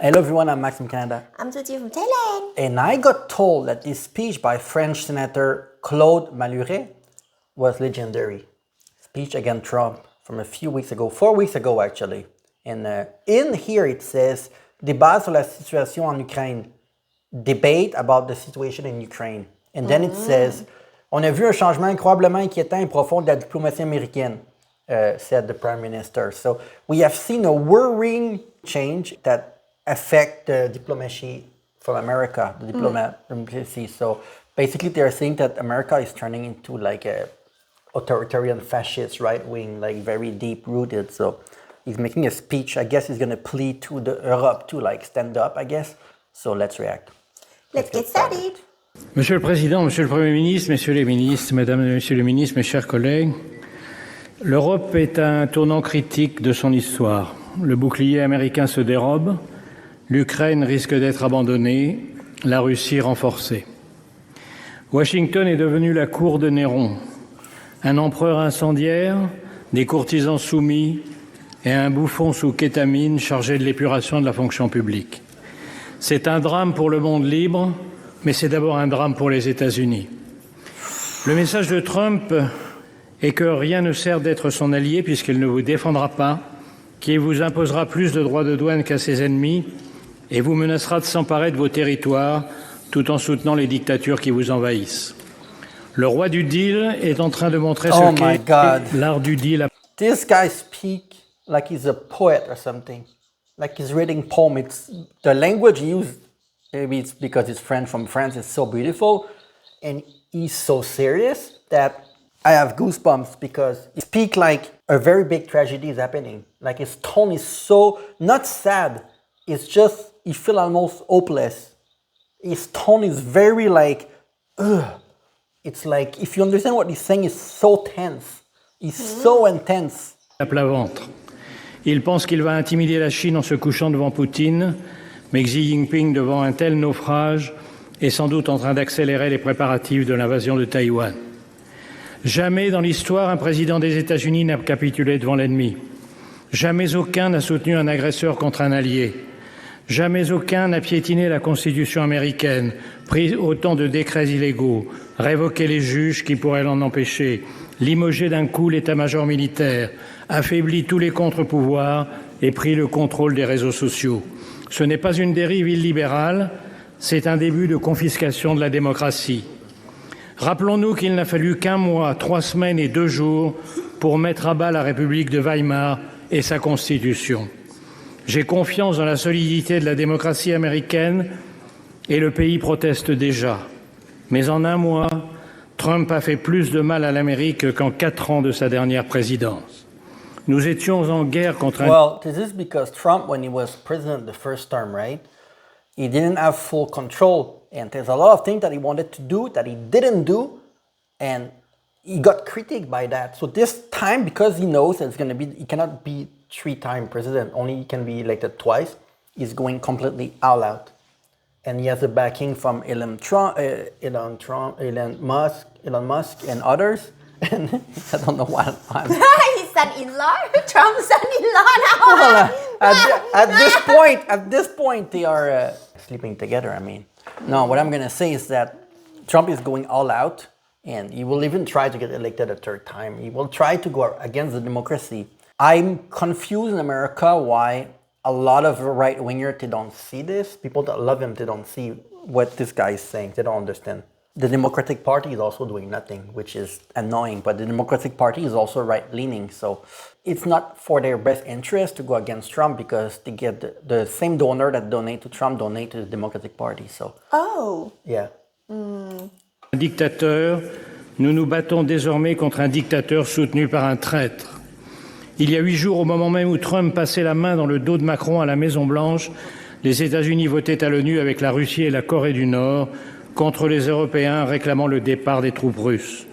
Hello everyone, I'm Max from Canada. I'm Tuti from Thailand. And I got told that this speech by French Senator Claude Maluret was legendary. Speech against Trump from a few weeks ago, 4 weeks ago actually. And in here it says, débat sur la situation en Ukraine. Debate about the situation in Ukraine. And then it says, on a vu un changement incroyablement inquiétant et profond de la diplomatie américaine, said the Prime Minister. So we have seen a worrying change that affect the diplomacy from America, the diplomacy. So basically they're saying that America is turning into like a authoritarian fascist right wing, like very deep rooted. So he's making a speech. I guess he's going to plead to the Europe to like stand up, I guess. So let's react. Let's get started. Monsieur le Président, Monsieur le Premier ministre, Messieurs les ministres, Mesdames et Messieurs les ministres, mes chers collègues, l'Europe est à un tournant critique de son histoire. Le bouclier américain se dérobe, l'Ukraine risque d'être abandonnée, la Russie renforcée. Washington est devenu la cour de Néron, un empereur incendiaire, des courtisans soumis et un bouffon sous kétamine chargé de l'épuration de la fonction publique. C'est un drame pour le monde libre, mais c'est d'abord un drame pour les États-Unis. Le message de Trump est que rien ne sert d'être son allié puisqu'il ne vous défendra pas, qu'il vous imposera plus de droits de douane qu'à ses ennemis et vous menacera de s'emparer de vos territoires tout en soutenant les dictatures qui vous envahissent. Le roi du deal est en train de montrer ce qu'est l'art du deal. This guy speaks like he's a poet or something. Like he's reading poem. It's the language he used. Maybe it's because it's French from France. It's so beautiful, and he's so serious that I have goosebumps because he speaks like a very big tragedy is happening. Like his tone is so not sad. It's just you feel almost hopeless. His tone is very like, ugh. It's like if you understand what he's saying, it's so tense. It's so intense. À plat ventre. Il pense qu'il va intimider la Chine en se couchant devant Poutine, mais Xi Jinping, devant un tel naufrage, est sans doute en train d'accélérer les préparatifs de l'invasion de Taïwan. Jamais dans l'histoire, un président des États-Unis n'a capitulé devant l'ennemi. Jamais aucun n'a soutenu un agresseur contre un allié. Jamais aucun n'a piétiné la Constitution américaine, pris autant de décrets illégaux, révoqué les juges qui pourraient l'en empêcher, limogé d'un coup l'état-major militaire, affaibli tous les contre-pouvoirs et pris le contrôle des réseaux sociaux. Ce n'est pas une dérive illibérale, c'est un début de confiscation de la démocratie. Rappelons-nous qu'il n'a fallu qu'1 mois, 3 semaines et 2 jours pour mettre à bas la République de Weimar et sa Constitution. J'ai confiance dans la solidité de la démocratie américaine et le pays proteste déjà. Mais en 1 mois, Trump a fait plus de mal à l'Amérique qu'en 4 ans de sa dernière présidence. Nous étions en guerre contre un... Well, this is because Trump, when he was president the first term, right, he didn't have full control. And there's a lot of things that he wanted to do that he didn't do. And he got critiqued by that. So this time, because he knows that it's going to be, he cannot be 3-time president, only he can be elected twice, he's going completely all out. And he has the backing from Elon Musk, and others. And I don't know why. His son-in-law? Trump's son-in-law now? Well, at this point, they are sleeping together. I mean, no. What I'm gonna say is that Trump is going all out, and he will even try to get elected a 3rd time. He will try to go against the democracy. I'm confused in America why a lot of right-wingers, they don't see this. People that love him, they don't see what this guy is saying. They don't understand. The Democratic Party is also doing nothing, which is annoying. But the Democratic Party is also right-leaning. So it's not for their best interest to go against Trump because they get the same donor that donate to Trump donate to the Democratic Party. So, yeah. Dictateur, nous nous battons désormais contre un dictateur soutenu par un traître. Il y a 8 jours, au moment même où Trump passait la main dans le dos de Macron à la Maison-Blanche, les États-Unis votaient à l'ONU avec la Russie et la Corée du Nord contre les Européens réclamant le départ des troupes russes.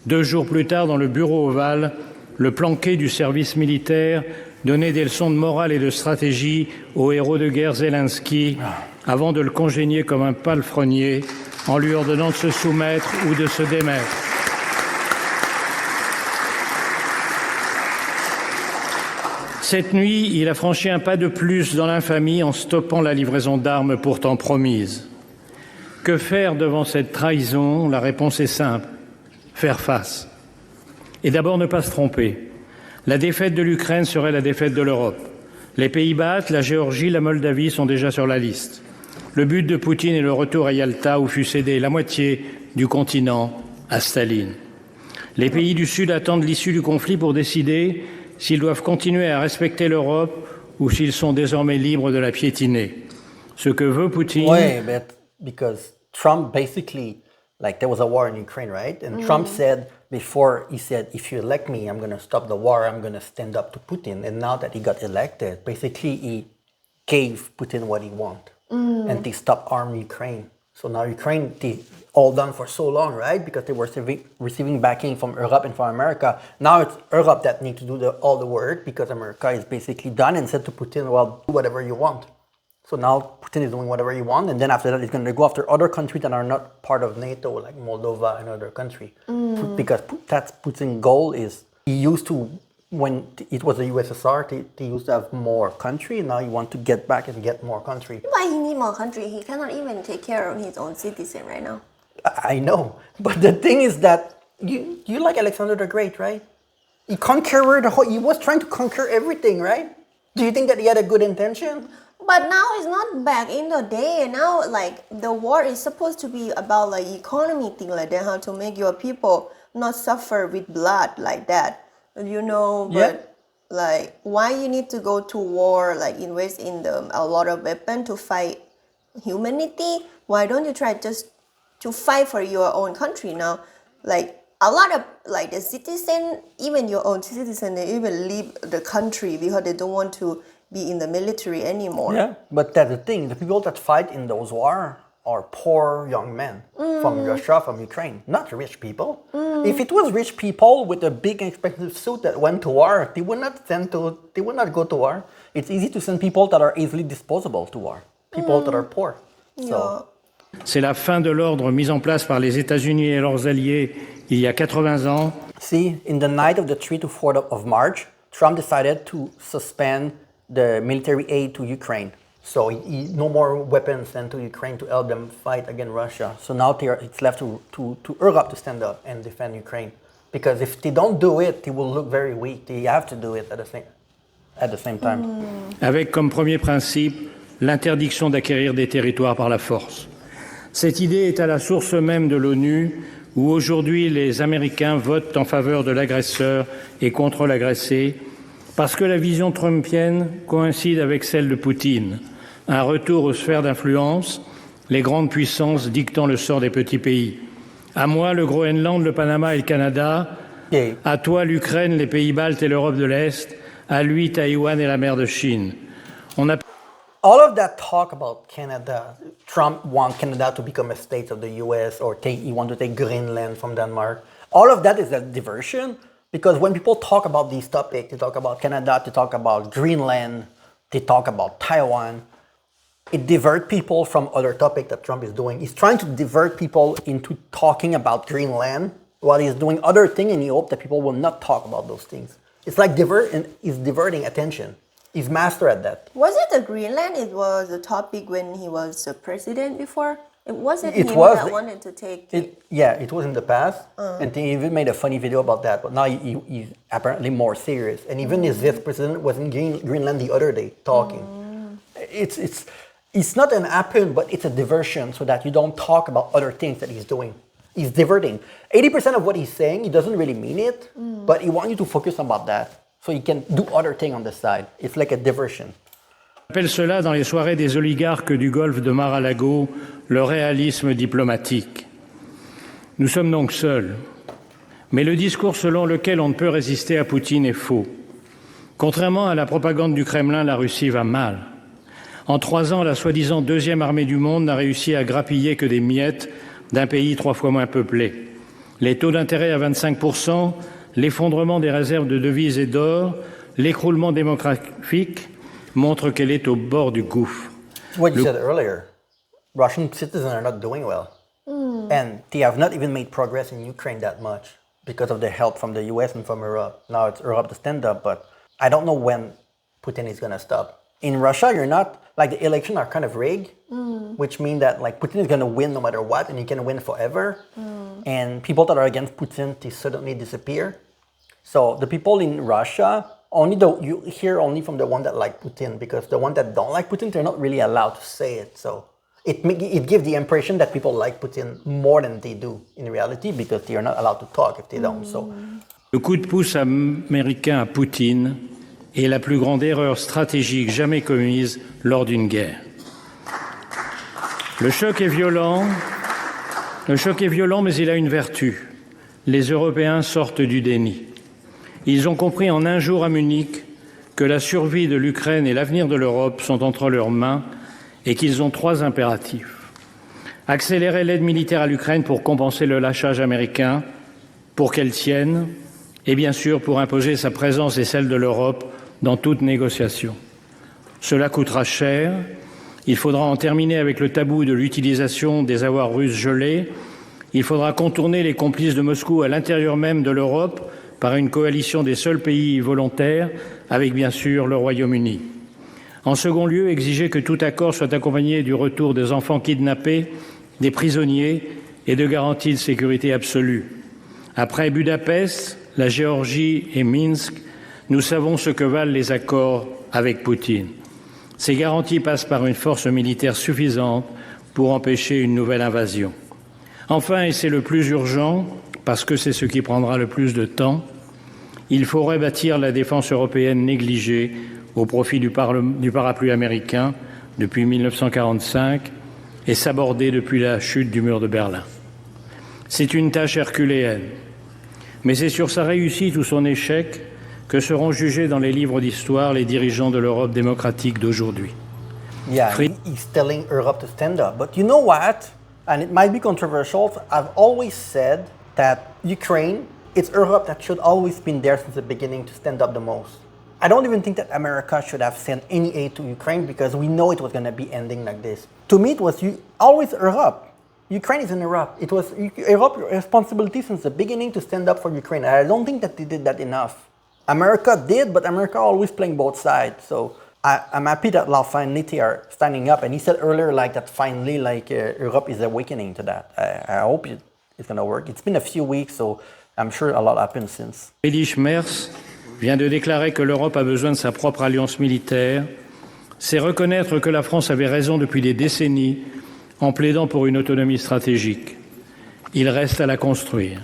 2 jours plus tard, dans le bureau ovale, le planqué du service militaire donnait des leçons de morale et de stratégie au héros de guerre Zelensky avant de le congédier comme un palefrenier en lui ordonnant de se soumettre ou de se démettre. Cette nuit, il a franchi un pas de plus dans l'infamie en stoppant la livraison d'armes pourtant promise. Que faire devant cette trahison? La réponse est simple. Faire face. Et d'abord ne pas se tromper. La défaite de l'Ukraine serait la défaite de l'Europe. Les pays baltes, la Géorgie, la Moldavie sont déjà sur la liste. Le but de Poutine est le retour à Yalta où fut cédé la moitié du continent à Staline. Les pays du Sud attendent l'issue du conflit pour décider s'ils doivent continuer à respecter l'Europe ou s'ils sont désormais libres de la piétiner. Ce que veut Poutine... Wait, but because Trump basically, like there was a war in Ukraine, right? And Trump said before, he said, if you elect me, I'm going to stop the war, I'm going to stand up to Putin. And now that he got elected, basically he gave Putin what he wanted. And they stopped arming Ukraine. So now Ukraine, they all done for so long, right? Because they were receiving backing from Europe and from America. Now it's Europe that need to do all the work because America is basically done and said to Putin, well, do whatever you want. So now Putin is doing whatever he wants, and then after that, he's going to go after other countries that are not part of NATO, like Moldova and other countries. Because that's Putin's goal is, he used to, when it was the USSR, they used to have more country, and now he wants to get back and get more country. Why he need more country? He cannot even take care of his own citizen right now. I know, but the thing is that, you like Alexander the Great, right? He conquered he was trying to conquer everything, right? Do you think that he had a good intention? But now it's not back in the day. Now, like, the war is supposed to be about, like, economy thing like that, how to make your people not suffer with blood like that, you know, but, like, why you need to go to war, like, invest in a lot of weapons to fight humanity? Why don't you try just to fight for your own country now? Like, a lot of, like, the citizen, even your own citizen, they even leave the country because they don't want to be in the military anymore. Yeah, but that's the thing. The people that fight in those wars are poor young men from Russia, from Ukraine, not rich people. If it was rich people with a big expensive suit that went to war, they would not go to war. It's easy to send people that are easily disposable to war, people that are poor. So. C'est la fin de l'ordre mis en place par les États-Unis et leurs alliés il y a 80 ans. See, in the night of the 3 to 4 of March, Trump decided to suspend the military aid to Ukraine. So no more weapons sent to Ukraine to help them fight against Russia. So now it's left to Europe to stand up and defend Ukraine. Because if they don't do it, they will look very weak. They have to do it at the same time. Avec comme premier principe l'interdiction d'acquérir des territoires par la force. Cette idée est à la source même de l'ONU, où aujourd'hui les Américains votent en faveur de l'agresseur et contre l'agressé, parce que la vision trumpienne coïncide avec celle de Poutine. Un retour aux sphères d'influence, les grandes puissances dictant le sort des petits pays. À moi, le Groenland, le Panama et le Canada. Okay. À toi, l'Ukraine, les pays baltes et l'Europe de l'Est. À lui, Taïwan et la mer de Chine. All of that talk about Canada, Trump wants Canada to become a state of the US, or he wants to take Greenland from Denmark. All of that is a diversion, because when people talk about these topics, they talk about Canada, they talk about Greenland, they talk about Taiwan. It diverts people from other topics that Trump is doing. He's trying to divert people into talking about Greenland while he's doing other things, and he hopes that people will not talk about those things. It's like he's diverting attention. He's master at that. Was it the Greenland? It was a topic when he was a president before? It wasn't him that wanted to take it. Yeah, it was in the past. And he even made a funny video about that. But now he's apparently more serious. And even his vice president was in Greenland the other day talking. It's not an happen, but it's a diversion so that you don't talk about other things that he's doing. He's diverting. 80% of what he's saying, he doesn't really mean it, but he wants you to focus about that. So you can do other things on the side. It's like a diversion. On appelle cela dans les soirées des oligarques du golfe de Mar-a-Lago le réalisme diplomatique. Nous sommes donc seuls. Mais le discours selon lequel on ne peut résister à Poutine est faux. Contrairement à la propagande du Kremlin, la Russie va mal. En 3 ans, la soi-disant deuxième armée du monde n'a réussi à grappiller que des miettes d'un pays 3 fois moins peuplé. Les taux d'intérêt à 25%, l'effondrement des réserves de devises et d'or, l'écroulement démographique montrent qu'elle est au bord du gouffre. What you said earlier, Russian citizens are not doing well. And they have not even made progress in Ukraine that much because of the help from the US and from Europe. Now it's Europe to stand up, but I don't know when Putin is going to stop. In Russia, you're not, like the elections are kind of rigged, which means that like Putin is going to win no matter what, and he can win forever. And people that are against Putin, they suddenly disappear. So the people in Russia, you hear only from the one that like Putin, because the one that don't like Putin, they're not really allowed to say it. So it gives the impression that people like Putin more than they do in reality, because they are not allowed to talk if they don't. So Le coup de pouce américain à Poutine est la plus grande erreur stratégique jamais commise lors d'une guerre. Le choc est violent, mais il a une vertu. Les Européens sortent du déni. Ils ont compris en un jour à Munich que la survie de l'Ukraine et l'avenir de l'Europe sont entre leurs mains et qu'ils ont 3 impératifs. Accélérer l'aide militaire à l'Ukraine pour compenser le lâchage américain, pour qu'elle tienne, et bien sûr pour imposer sa présence et celle de l'Europe dans toute négociation. Cela coûtera cher. Il faudra en terminer avec le tabou de l'utilisation des avoirs russes gelés. Il faudra contourner les complices de Moscou à l'intérieur même de l'Europe par une coalition des seuls pays volontaires, avec bien sûr le Royaume-Uni. En second lieu, exiger que tout accord soit accompagné du retour des enfants kidnappés, des prisonniers et de garanties de sécurité absolue. Après Budapest, la Géorgie et Minsk, nous savons ce que valent les accords avec Poutine. Ces garanties passent par une force militaire suffisante pour empêcher une nouvelle invasion. Enfin, et c'est le plus urgent, parce que c'est ce qui prendra le plus de temps, il faut rebâtir la défense européenne négligée au profit du parapluie américain depuis 1945 et sabordée depuis la chute du mur de Berlin. C'est une tâche herculéenne, mais c'est sur sa réussite ou son échec que seront jugés dans les livres d'histoire les dirigeants de l'Europe démocratique d'aujourd'hui. yeah, he's telling Europe to stand up. But you know what? And it might be controversial. I've always said that Ukraine, it's Europe that should always been there since the beginning to stand up the most. I don't even think that America should have sent any aid to Ukraine, because we know it was going to be ending like this. To me, it was always Europe. Ukraine is in Europe. It was Europe's responsibility since the beginning to stand up for Ukraine. And I don't think that they did that enough. America did, but America always playing both sides. So I'm happy that now finally they are standing up. And he said earlier, like that finally, like Europe is awakening to that. I hope it's going to work. It's been a few weeks, so I'm sure a lot happened since. Friedrich Merz vient de déclarer que l'Europe a besoin de sa propre alliance militaire. C'est reconnaître que la France avait raison depuis des décennies en plaidant pour une autonomie stratégique. Il reste à la construire.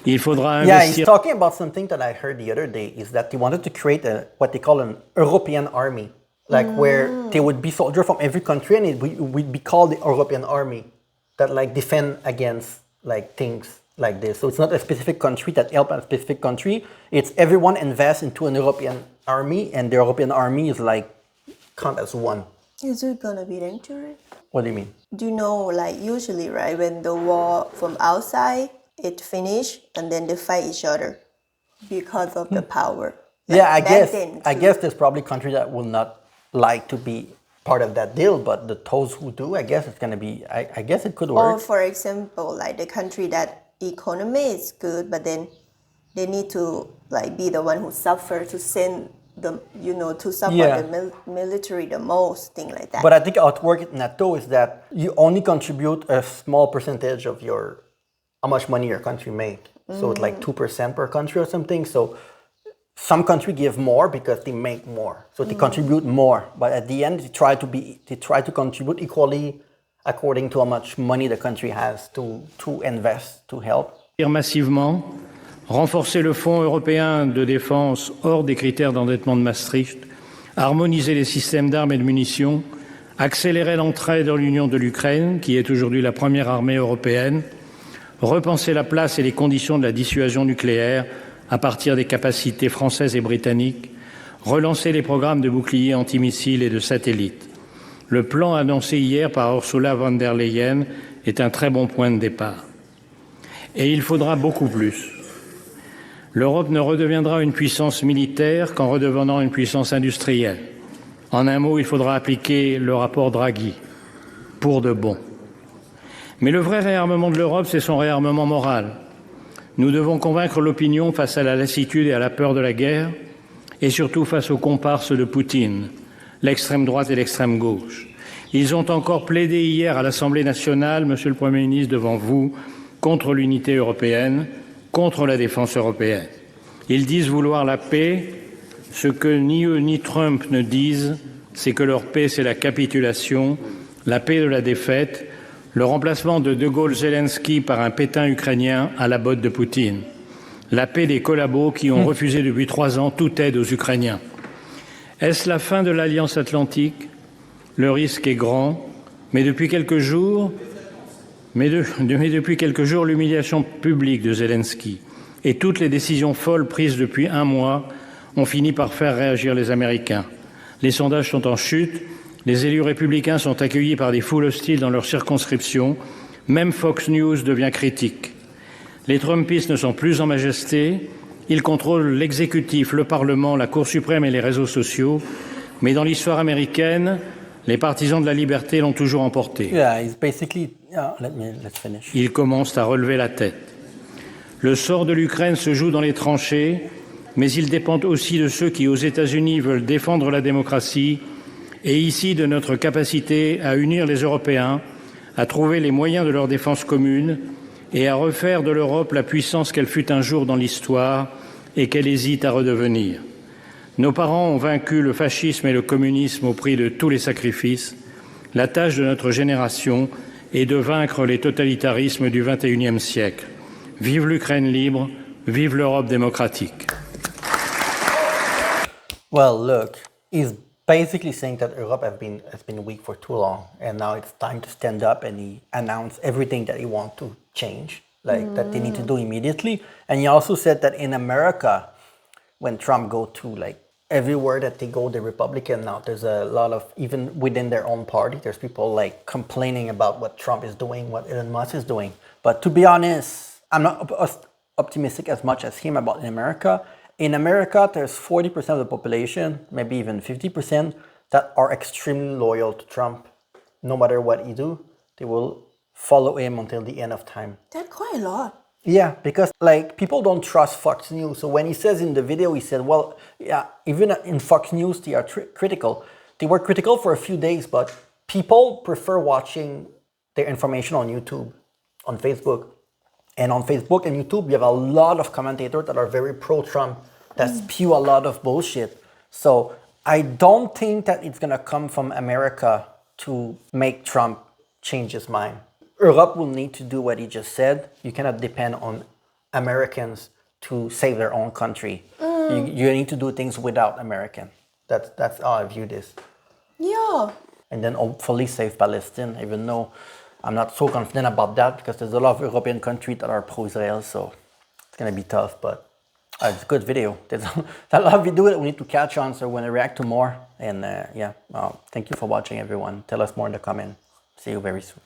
Il faudra investir... Yeah, he's talking about something that I heard the other day, is that he wanted to create what they call an European army, like where there would be soldiers from every country, and it would be called the European army that like defend against like things like this. So it's not a specific country that help a specific country. It's everyone invests into an European army, and the European army is like count as one. Is it gonna be dangerous? What do you mean? Do you know, like usually, right, when the war from outside, it finish and then they fight each other because of the power. Like Yeah, I back then, guess too. there's probably countries that will not like to be part of that deal, but those who do, I guess it's gonna be. I guess it could Or work. for example, like the country that economy is good, but then they need to like be the one who suffer to send the, to support Yeah. the military the most, thing like that. But I think how it works in NATO is that you only contribute a small percentage of how much money your country make. So it's like 2% per country or something. So some country give more because they make more. So they contribute more. But at the end, they try to contribute equally according to how much money the country has to invest to help. Massivement, renforcer le Fonds européen de défense hors des critères d'endettement de Maastricht, harmoniser les systèmes d'armes et de munitions, accélérer l'entrée dans l'Union de l'Ukraine, qui est aujourd'hui la première armée européenne, repenser la place et les conditions de la dissuasion nucléaire à partir des capacités françaises et britanniques, relancer les programmes de boucliers antimissiles et de satellites. Le plan annoncé hier par Ursula von der Leyen est un très bon point de départ. Et il faudra beaucoup plus. L'Europe ne redeviendra une puissance militaire qu'en redevenant une puissance industrielle. En un mot, il faudra appliquer le rapport Draghi, pour de bon. Mais le vrai réarmement de l'Europe, c'est son réarmement moral. Nous devons convaincre l'opinion face à la lassitude et à la peur de la guerre. et surtout face aux comparses de Poutine, l'extrême droite et l'extrême gauche. Ils ont encore plaidé hier à l'Assemblée nationale, Monsieur le Premier ministre, devant vous, contre l'unité européenne, contre la défense européenne. Ils disent vouloir la paix. Ce que ni eux ni Trump ne disent, c'est que leur paix, c'est la capitulation, la paix de la défaite, le remplacement de De Gaulle-Zelensky par un Pétain ukrainien à la botte de Poutine, la paix des collabos qui ont refusé depuis 3 ans toute aide aux Ukrainiens. Est-ce la fin de l'Alliance atlantique? Le risque est grand, mais depuis quelques jours, l'humiliation publique de Zelensky et toutes les décisions folles prises depuis 1 mois ont fini par faire réagir les Américains. Les sondages sont en chute, les élus républicains sont accueillis par des foules hostiles dans leurs circonscriptions, même Fox News devient critique. Les Trumpistes ne sont plus en majesté, ils contrôlent l'exécutif, le Parlement, la Cour suprême et les réseaux sociaux, mais dans l'histoire américaine, les partisans de la liberté l'ont toujours emporté. Yeah, it's basically. Let's finish. Ils commencent à relever la tête. Le sort de l'Ukraine se joue dans les tranchées, mais il dépend aussi de ceux qui, aux États-Unis, veulent défendre la démocratie et ici de notre capacité à unir les Européens, à trouver les moyens de leur défense commune et à refaire de l'Europe la puissance qu'elle fut un jour dans l'histoire et qu'elle hésite à redevenir. Nos parents ont vaincu le fascisme et le communisme au prix de tous les sacrifices. La tâche de notre génération est de vaincre les totalitarismes du XXIe siècle. Vive l'Ukraine libre, vive l'Europe démocratique. Well, look, he's basically saying that Europe has been weak for too long, and now it's time to stand up. And he announced everything that he wants to change, like that they need to do immediately. And he also said that in America, when Trump go to like everywhere that they go, the Republican now, there's a lot of, even within their own party, there's people like complaining about what Trump is doing, what Elon Musk is doing. But to be honest, I'm not optimistic as much as him about in America. In America, there's 40% of the population, maybe even 50%, that are extremely loyal to Trump. No matter what he do, they will follow him until the end of time. That's quite a lot. Yeah, because like people don't trust Fox News. So when he says in the video, he said, well, yeah, even in Fox News, they are critical. They were critical for a few days, but people prefer watching their information on YouTube, on Facebook. And on Facebook and YouTube, you have a lot of commentators that are very pro-Trump, that spew a lot of bullshit. So I don't think that it's going to come from America to make Trump change his mind. Europe will need to do what he just said. You cannot depend on Americans to save their own country. You need to do things without American. That's how I view this. Yeah. And then hopefully save Palestine, even though I'm not so confident about that because there's a lot of European countries that are pro-Israel, so it's going to be tough, but it's a good video. There's a lot of videos that we need to catch on, so we're going to react to more. And thank you for watching, everyone. Tell us more in the comments. See you very soon.